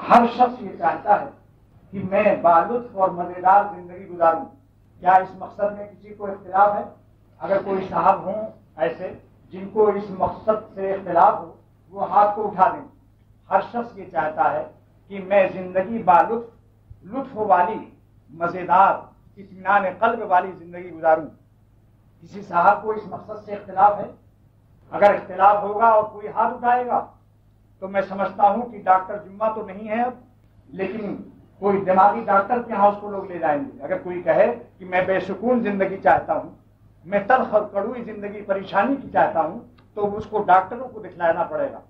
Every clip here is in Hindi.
हर शख्स ये चाहता है कि मैं बालुत्फ और मजेदार जिंदगी गुजारूं। क्या इस मकसद में किसी को इख्तिलाफ है? अगर कोई साहब हों ऐसे जिनको इस मकसद से इख्तिलाफ हो, वो हाथ को उठा दें। हर शख्स ये चाहता है कि मैं जिंदगी बालुत्फ, लुत्फ वाली, मजेदार, इत्मीनान कल्ब वाली जिंदगी गुजारूं। किसी साहब को इस मकसद से इख्तिलाफ है? अगर इख्तिलाफ होगा और कोई हाथ उठाएगा तो मैं समझता हूं कि डॉक्टर जुम्मा तो नहीं है अब, लेकिन कोई दिमागी डॉक्टर के यहाँ उसको लोग ले जाएंगे। अगर कोई कहे कि मैं बेसुकून जिंदगी चाहता हूं, मैं तल्ख और कड़ुई जिंदगी, परेशानी की चाहता हूं, तो उसको डॉक्टरों को दिखलाना पड़ेगा।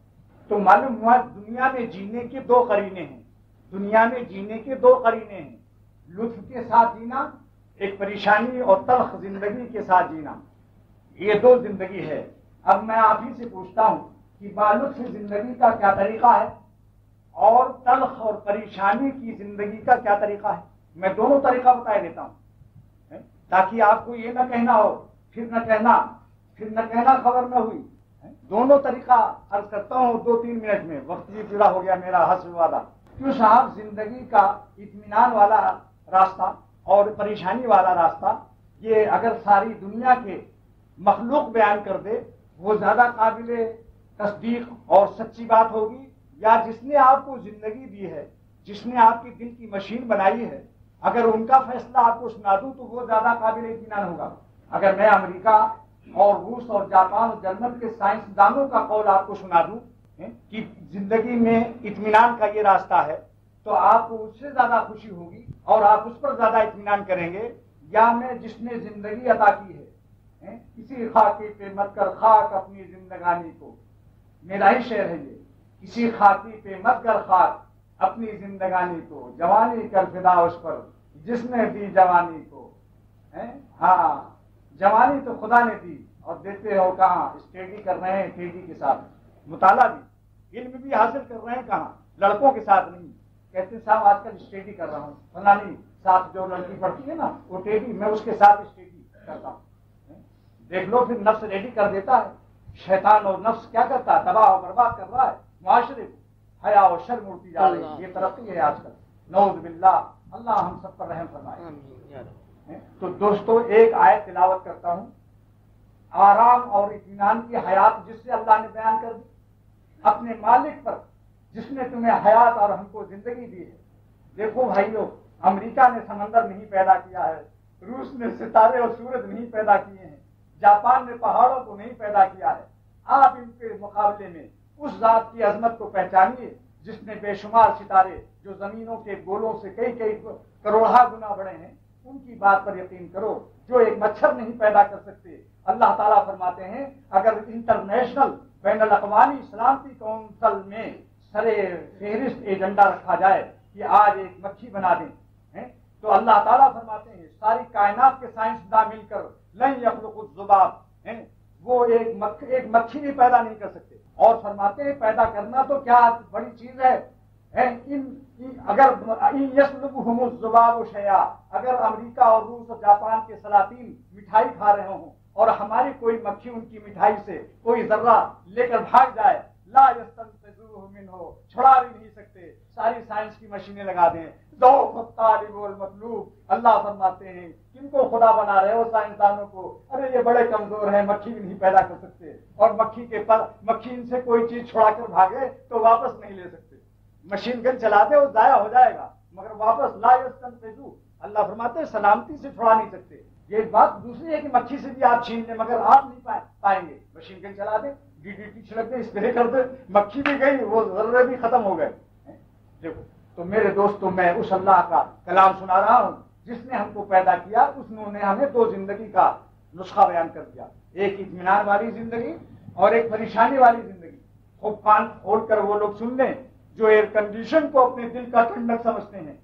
तो मालूम हुआ दुनिया में जीने के दो करीने हैं। दुनिया में जीने के दो करीने हैं, लुत्फ के साथ जीना, एक परेशानी और तल्ख जिंदगी के साथ जीना। ये दो जिंदगी है। अब मैं आप ही से पूछता हूं कि बालुत्फ जिंदगी का क्या तरीका है और तल्ख और परेशानी की जिंदगी का क्या तरीका है। मैं दोनों तरीका बता देता हूं ताकि आपको ये न कहना हो फिर न कहना खबर न हुई। दोनों तरीका अर्ज करता हूं 2-3 मिनट में, वक्त भी पूरा हो गया मेरा हस्ब वादा। क्यों साहब, जिंदगी का इत्मीनान वाला रास्ता और परेशानी वाला रास्ता, ये अगर सारी दुनिया के मखलूक बयान कर दे, वो ज्यादा काबिले तस्दीक और सच्ची बात होगी, या जिसने आपको जिंदगी दी है, जिसने आपकी दिल की मशीन बनाई है, अगर उनका फैसला आपको सुना दूं तो वो ज्यादा काबिल इत्मीनान होगा। अगर मैं अमेरिका और रूस और जापान और जर्मन के साइंसदानों का कौल आपको सुना दूं कि जिंदगी में इत्मीनान का ये रास्ता है, तो आपको उससे ज्यादा खुशी होगी और आप उस पर ज्यादा इत्मीनान करेंगे। या मैं जिसने जिंदगी अता की है, किसी खाकी पे मत कर खाक अपनी जिंदगानी को, मेरा ही शेर है ये, किसी खाकी पे मत कर खाक अपनी जिंदगानी को, जवानी कर फिदा उस पर जिसने दी जवानी को। हाँ, जवानी तो खुदा ने दी और देते हो कहाँ, स्टडी कर रहे हैं टेडी के साथ, मुताला भी, इल्म भी हासिल कर रहे हैं कहाँ, लड़कों के साथ नहीं। कहते साहब आजकल स्टडी कर रहा हूँ, फलानी साथ जो लड़की पढ़ती है ना वो टेडी, मैं उसके साथ स्टडी करता हूँ। देख लो, फिर नफ्स रेडी कर देता है। शैतान और नफ्स क्या करता है, तबाह और बर्बाद कर रहा है मुआशरे को, हया और शर्म उड़ती जा रही है। ये तरक्की है आजकल, नऊज़ बिल्लाह, अल्लाह हम सब पर रहम फरमाए। तो दोस्तों, एक आयत तिलावत करता हूँ, आराम और इत्मीनान की हयात जिससे अल्लाह ने बयान कर दी, अपने मालिक पर जिसने तुम्हें हयात और हमको जिंदगी दी है। देखो भाइयों, अमेरिका ने समंदर नहीं पैदा किया है, रूस ने सितारे और सूरज नहीं पैदा किए हैं, जापान ने पहाड़ों को नहीं पैदा किया है। आप इनके मुकाबले में उस जात की अजमत को पहचानिए जिसने बेशुमार सितारे जो जमीनों के गोलों से कई करोड़ा गुना बड़े हैं, उनकी बात पर यकीन करो, जो एक मच्छर नहीं पैदा कर सकते। अल्लाह ताला फरमाते हैं, अगर इंटरनेशनल बैनुल अक़वामी सलामती काउंसिल में सरे फेहरिस्त एजेंडा रखा जाए कि आज एक मक्खी बना दें, तो अल्लाह ताला फरमाते हैं सारी कायनात के साइंसदान मिलकर लन यख़्लुक़ुज़ ज़ुबाब, वो एक मक्खी भी पैदा नहीं कर सकते। और फरमाते हैं पैदा करना तो क्या बड़ी चीज है। अगर यस्लुबहुमुज़ ज़ुबाबु शैआ, अगर अमेरिका और रूस और जापान के सलातीन मिठाई खा रहे हों और हमारी कोई मक्खी उनकी मिठाई से कोई जर्रा लेकर भाग जाए, ला यस्तंक़िज़ूहु मिन्हु, छुड़ा भी नहीं सकते। सारी साइंस की मशीनें लगा दें, ज़ौक़ुत-तालिब वल मतलूब। अल्लाह फरमाते हैं किनको खुदा बना रहे हो, साइंसदानों को, अरे ये बड़े कमजोर हैं, मक्खी भी नहीं पैदा कर सकते। और मक्खी इनसे कोई चीज छुड़ाकर भागे तो वापस नहीं ले सकते। मशीन गन चला दे वो जाया हो जाएगा, मगर वापस ला यस्तंक़िज़ूहु, अल्लाह फरमाते हैं सलामती से छुड़ा नहीं सकते। ये बात दूसरी है कि मक्खी से भी आप छीन लें, मगर आप नहीं पाएंगे। मशीन गन चला दे, डीडीटी छिड़क दे, स्प्रे कर दे, मक्खी भी गई, वो जर्रे भी खत्म हो गए। देखो, तो मेरे दोस्तों, मैं उस अल्लाह का कलाम सुना रहा हूं जिसने हमको पैदा किया। उसने हमें दो जिंदगी का नुस्खा बयान कर दिया, एक इत्मीनान वाली जिंदगी और एक परेशानी वाली जिंदगी। खूब कान खोल कर वो लोग सुन लें जो एयर कंडीशन को अपने दिल का ठंडक समझते हैं।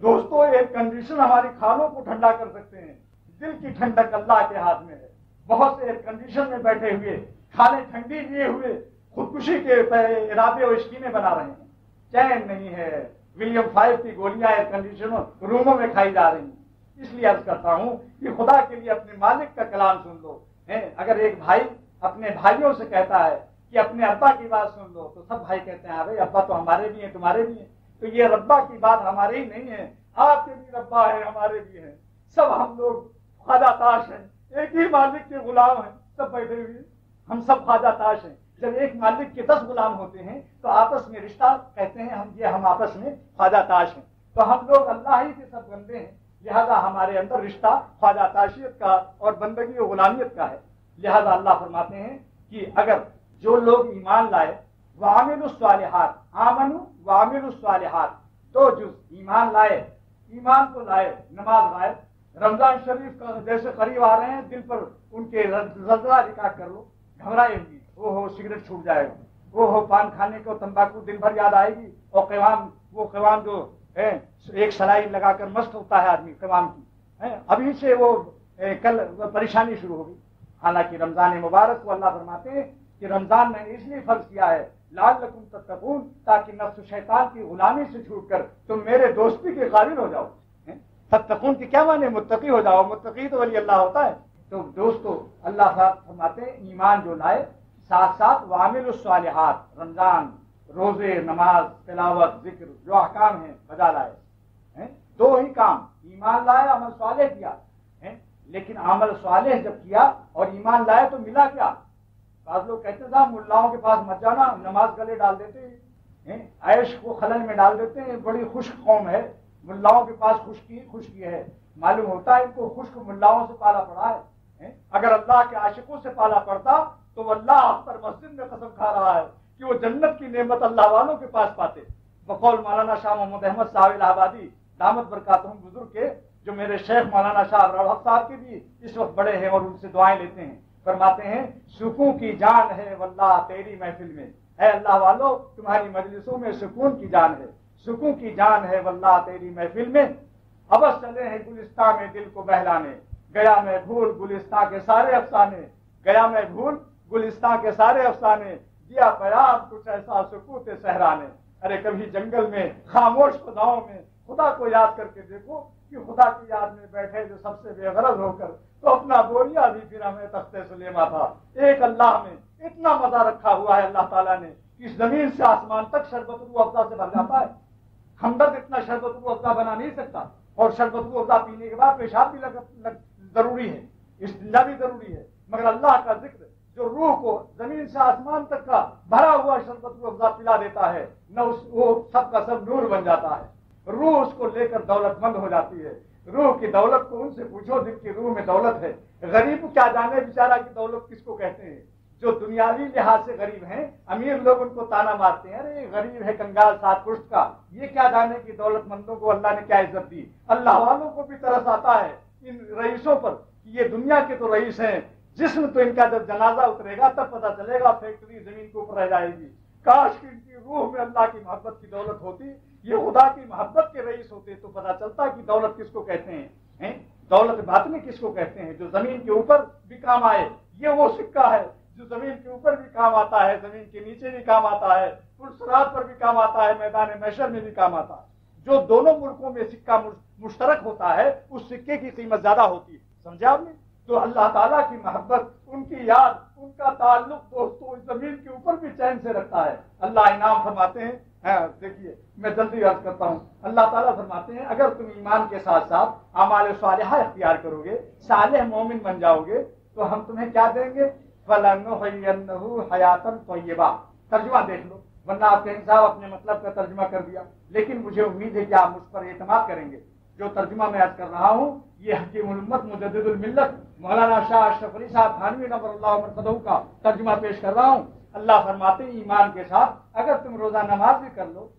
दोस्तों, एयर कंडीशन हमारी खालों को ठंडा कर सकते हैं, दिल की ठंडक अल्लाह के हाथ में है। बहुत से एयर कंडीशन में बैठे हुए खाने ठंडी लिए हुए खुदकुशी के इरादे और स्कीमें बना रहे हैं, चैन नहीं है। विलियम 5 की गोलियां एयर कंडीशन रूमों में खाई जा रही हैं। इसलिए अर्ज करता हूं कि खुदा के लिए अपने मालिक का कलाम सुन लो। अगर एक भाई अपने भाइयों से कहता है कि अपने अब्बा की बात सुन लो, तो सब भाई कहते हैं अरे अब्बा तो हमारे भी हैं, तुम्हारे भी हैं। तो ये रब्बा की बात हमारे ही नहीं है, आपके भी रब्बा है, हमारे भी है। सब हम लोग ख्वाजा ताश हैं, एक ही मालिक के गुलाम हैं, सब बैठे हुए हम सब ख्वाजा ताश हैं। जब एक मालिक के 10 गुलाम होते हैं तो आपस में रिश्ता कहते हैं हम आपस में ख्वाजा ताश हैं। तो हम लोग अल्लाह ही के सब बंदे हैं, लिहाजा हमारे अंदर रिश्ता ख्वाजा ताशियत का और बंदगी और गुलामियत का है। लिहाजा अल्लाह फरमाते हैं कि अगर जो लोग ईमान लाए वामिलुस सालिहात, आमनु वामिलुस सालिहात, तो जो ईमान लाए, ईमान को लाए, नमाज लाए, रमजान शरीफ का जैसे करीब आ रहे हैं, दिल पर उनके जल्जला रिकॉर्ड कर लो, घबराएंगी, वो हो सिगरेट छूट जाएगा, वो हो पान खाने को तंबाकू दिन भर याद आएगी, और क़िवाम जो है एक सलाई लगाकर मस्त होता है आदमी क़िवाम की है, अभी से वो कल परेशानी शुरू होगी। हालांकि रमजान मुबारक को अल्लाह फरमाते हैं कि रमजान ने इसलिए फर्ज किया है लअल्लकुम तत्तकून, ताकि नफ्स शैतान की गुलामी से छूटकर तुम मेरे दोस्ती के काबिल हो जाओ। तत्तकून के क्या माने? मुत्तकी हो जाओ, मुत्तकी तो वली अल्लाह होता है। तो दोस्तों अल्लाह फरमाते हैं ईमान जो लाए, साथ साथ वामिलुस सालिहात, रमजान, रोजे, नमाज, तिलावत, जिक्र, जो अहकाम है बजा लाए, दो ही काम, ईमान लाए, अमल सालेह किया है। लेकिन अमल सालेह जब किया और ईमान लाए तो मिला क्या? आज लोग कहते हैं मुल्लाओं के पास मत जाना, नमाज गले डाल देते हैं, ऐश को खलन में डाल देते हैं, बड़ी खुश्क कौम है, मुल्लाओं के पास खुशकी है। मालूम होता है इनको खुश्क मुल्लाओं से पाला पड़ा है। अगर अल्लाह के आशिकों से पाला पड़ता तो अल्लाह अख्तर मस्जिद में कसम खा रहा है कि वो जन्नत की नेमत अल्लाह वालों के पास पाते। बकौल मौलाना शाह मोहम्मद अहमद साहब इलाहाबादी दामत बरकातहुम बुजुर्ग के, जो मेरे शेख मौलाना शाह रवहक साहब के भी इस वक्त बड़े हैं और उनसे दुआएं लेते हैं, फरमाते हैं सुकून की जान है वल्लाह तेरी महफिल में, है अल्लाह वालों तुम्हारी मजलिसों में सुकून की जान है, सुकून की जान है वल्लाह तेरी महफिल में। अबस चले हैं गुलिस्तान में दिल को बहलाने, गया मैं भूल गुलिस्तान के सारे अफसाने, गया मैं भूल गुलिस्तान के सारे अफसाने, दिया बयान कुछ ऐसा सुकूत सहरा ने। अरे कभी जंगल में खामोश खुदाओं में खुदा को याद करके देखो कि खुदा की याद में बैठे जो सबसे बेगरज होकर, तो अपना बोरिया भी फिर हमें तख्ते सुलेमा था। एक अल्लाह में इतना मजा रखा हुआ है अल्लाह ताला ने कि इस जमीन से आसमान तक शरबत रूह अफ़ज़ा से भर जाता है। हमदर्द इतना शरबत रूह अफ़ज़ा बना नहीं सकता, और शरबत रूह अफ़ज़ा पीने के बाद पेशाब भी जरूरी है, इस्तिंजा भी जरूरी है, मगर अल्लाह का जिक्र जो रूह को जमीन से आसमान तक का भरा हुआ शरबत रूह अफ़ज़ा पिला देता है न, वो सब का सब नूर बन जाता है। रूह उसको लेकर दौलतमंद हो जाती है। रूह की दौलत को उनसे पूछो जिनकी रूह में दौलत है। गरीब क्या जाने बेचारा की दौलत किसको कहते हैं। जो दुनियावी लिहाज से गरीब हैं, अमीर लोग उनको ताना मारते हैं, अरे गरीब है कंगाल सात पुश्त का, ये क्या जाने की दौलतमंदों को अल्लाह ने क्या इज्जत दी। अल्लाह वालों को भी तरस आता है इन रईसों पर कि ये दुनिया के तो रईस हैं, जिस्म तो इनका जब जनाजा उतरेगा तब पता चलेगा, फैक्ट्री जमीन के ऊपर रह जाएगी। काश कि इनकी रूह में अल्लाह की मोहब्बत की दौलत होती, ये खुदा की मोहब्बत के रईस होते, तो पता चलता कि दौलत किसको कहते हैं, दौलत बातनी किसको कहते हैं, जो जमीन के ऊपर भी काम आए। ये वो सिक्का है जो जमीन के ऊपर भी काम आता है, जमीन के नीचे भी काम आता है, पुरसरात पर भी काम आता है, मैदान महशर में भी काम आता है। जो दोनों मुल्कों में सिक्का मुश्तरक होता है, उस सिक्के की कीमत ज्यादा होती है। समझे आपने? तो अल्लाह ताला की मोहब्बत, उनकी याद, उनका ताल्लुक दोस्तों इस जमीन के ऊपर भी चैन से रखता है। अल्लाह इनाम फरमाते हैं। देखिए मैं जल्दी अर्ज करता हूँ। अल्लाह ताला फरमाते हैं अगर तुम ईमान के साथ साथ अमाल सालिहा इख्तियार करोगे, सालेह मोमिन बन जाओगे, तो हम तुम्हें क्या देंगे? फलनुहय्यन्नहु हयातन तय्यबा। तर्जुमा देख लो, वरना आप कहेंगे साहब अपने मतलब का तर्जुमा कर दिया, लेकिन मुझे उम्मीद है कि आप मुझ पर एतमाद करेंगे। जो तर्जुमा मैं आज कर रहा हूँ ये हकीमुल उम्मत मुजद्दिदुल मिल्लत मौलाना शाह अशरफ अली साहब थानवी नव्वरल्लाहु मरकज़हू का तर्जुमा पेश कर रहा हूँ। अल्लाह फरमाते हैं ईमान के साथ अगर तुम रोजा नमाज भी कर लो,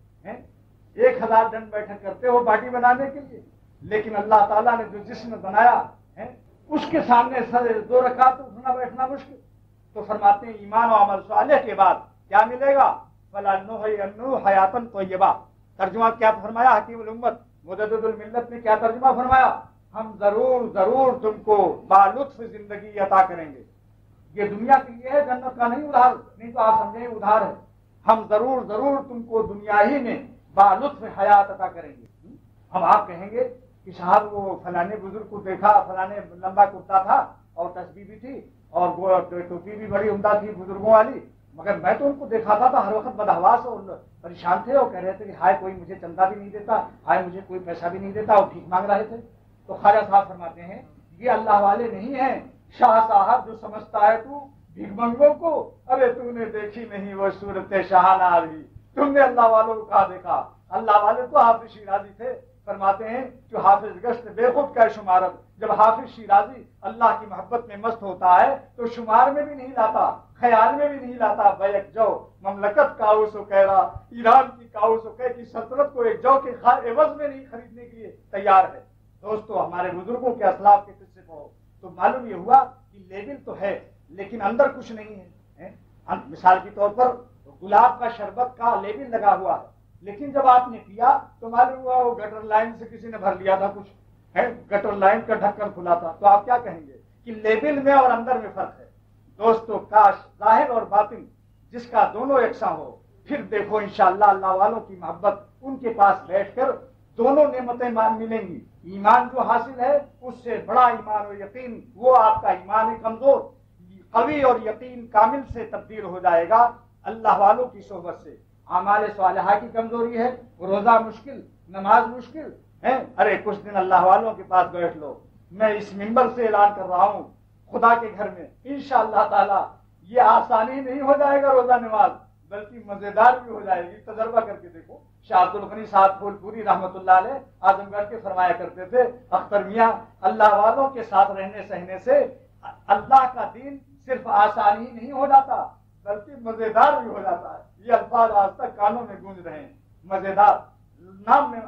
1000 दंड बैठक करते हो बाटी बनाने के लिए, लेकिन अल्लाह ताला ने जो जिस्म बनाया है उसके सामने 2 रकात उठना बैठना मुश्किल। तो फरमाते हैं ईमान और अमल सालेह के बाद क्या मिलेगा? फलनुहय्यन्नहु हयातन तय्यबा। तर्जुमा क्या फरमाया हकीमुल उम्मत मुजद्दिदुल मिल्लत ने? क्या तर्जुमा फरमाया? हम जरूर जरूर तुमको बालुत्फ जिंदगी अता करेंगे। ये दुनिया के लिए है, जन्नत का नहीं उधार, नहीं तो आप समझे उधार है। हम जरूर जरूर तुमको दुनिया ही में बालुत्फ हयात अता करेंगे। अब आप कहेंगे कि साहब वो फलाने बुजुर्ग को देखा, फलाने लंबा कुर्ता था और तस्बीह भी थी और टोपी भी बड़ी उम्दा थी बुजुर्गों वाली, मगर मैं तो उनको देखा था हर वक्त बदहवास और परेशान थे और कह रहे थे कि हाय कोई मुझे चंदा भी नहीं देता, हाय मुझे कोई पैसा भी नहीं देता, और भीख मांग रहे थे। तो ख्वाजा साहब फरमाते हैं ये अल्लाह वाले नहीं है शाह साहब जो समझता है तू भिखमंगों को, अरे तूने देखी नहीं वो सूरत शाहाना भी, तुमने अल्लाह वालों को कहा देखा। अल्लाह वाले तो हाफिज शिराजी थे। फरमाते हैं जो हाफिज गश्त बेखुद का शुमारत, जब हाफिज शिराजी अल्लाह की मोहब्बत में मस्त होता है तो शुमार में भी नहीं लाता, ख्याल में भी नहीं लाता। बैक जौ ममलकत काउस कह रहा, ईरान की काउस की सल्तनत को एक जौ के एवज में नहीं खरीदने के लिए तैयार है। दोस्तों हमारे बुजुर्गों के असलाफ के किस्से पढ़ो तो मालूम ये हुआ कि लेबिल तो है लेकिन अंदर कुछ नहीं है। मिसाल के तौर पर गुलाब का शरबत का लेबिल लगा हुआ है, लेकिन जब आपने पिया तो मालूम हुआ वो गटर लाइन से किसी ने भर लिया था, कुछ है गटर लाइन का ढक्कन खुला था। तो आप क्या कहेंगे कि लेबिल में और अंदर में फर्क है। दोस्तों काश जाहिर और बातिन जिसका दोनों यकसा हो, फिर देखो इंशाअल्लाह अल्लाह वालों की मोहब्बत उनके पास बैठकर दोनों नेमतें मिलेंगी। ईमान जो हासिल है उससे बड़ा ईमान और यकीन, वो आपका ईमान है कमजोर, कवी और यकीन कामिल से तब्दील हो जाएगा अल्लाह वालों की सोहबत से। आमाल सालिहा की कमजोरी है, रोजा मुश्किल, नमाज मुश्किल है, अरे कुछ दिन अल्लाह वालों के पास बैठ लो। मैं इस मिंबर से ऐलान कर रहा हूँ खुदा के घर में इंशाअल्लाह ताला ये आसानी नहीं हो जाएगा रोजा नमाज, बल्कि मजेदार भी हो जाएगी। तजर्बा करके देखो। शाह अब्दुल गनी साहब फूलपुरी रहमतुल्लाह अलैह आजमगढ़ के फरमाया करते थे, अख्तर मियां अल्लाह वालों के साथ रहने सहने से अल्लाह का दीन सिर्फ आसानी नहीं हो जाता बल्कि मजेदार भी हो जाता है। ये अल्फाज आज तक कानों में गूंज रहे हैं, मजेदार। नाम में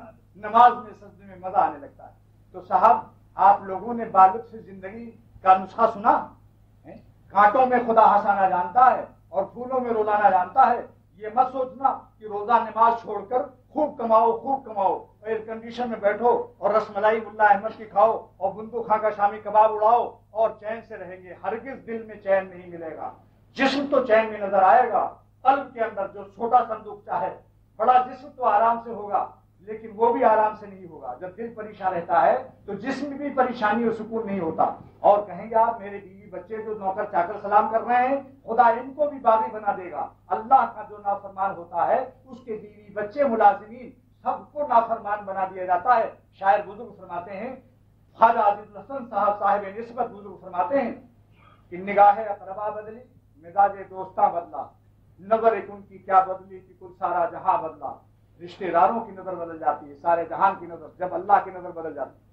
नमाज में सजदे में मजा आने लगता है। तो साहब आप लोगों ने बालुत से जिंदगी का नुस्खा सुना है? कांटों में खुदा हंसाना जानता है और फूलों में रुलाना जानता है। ये मत सोचना कि रोजा नमाज छोड़कर खूब कमाओ, एयर कंडीशन में बैठो और रसमलाई मुल्ला अहमद की खाओ और बुंदू खा का शामी कबाब उड़ाओ और चैन से रहेंगे। हरगिज दिल में चैन नहीं मिलेगा। जिस्म तो चैन में नजर आएगा, कल्ब के अंदर जो छोटा संदूकचा है, बड़ा जिस्म तो आराम से होगा लेकिन वो भी आराम से नहीं होगा। जब दिल परेशान रहता है तो जिस्म में भी परेशानी और सुकून नहीं होता। और कहेंगे आप मेरे बीवी बच्चे जो नौकर चाकर सलाम कर रहे हैं, खुदा इनको भी बागी बना देगा। अल्लाह का जो नाफरमान होता है उसके बीवी बच्चे मुलाजिमीन सबको नाफरमान बना दिया जाता है। शायर बुजुर्ग फरमाते हैं, ख्वाजा अजीजुल हसन साहब निस्बत बुजुर्ग फरमाते हैं कि निगाह अकरबा बदली, मिजाज दोस्ता बदला, नजर एक उनकी क्या बदली कि कुल सारा जहां बदला। रिश्तेदारों की नजर बदल जाती है, सारे जहान की नजर जब अल्लाह की नजर बदल जाती है।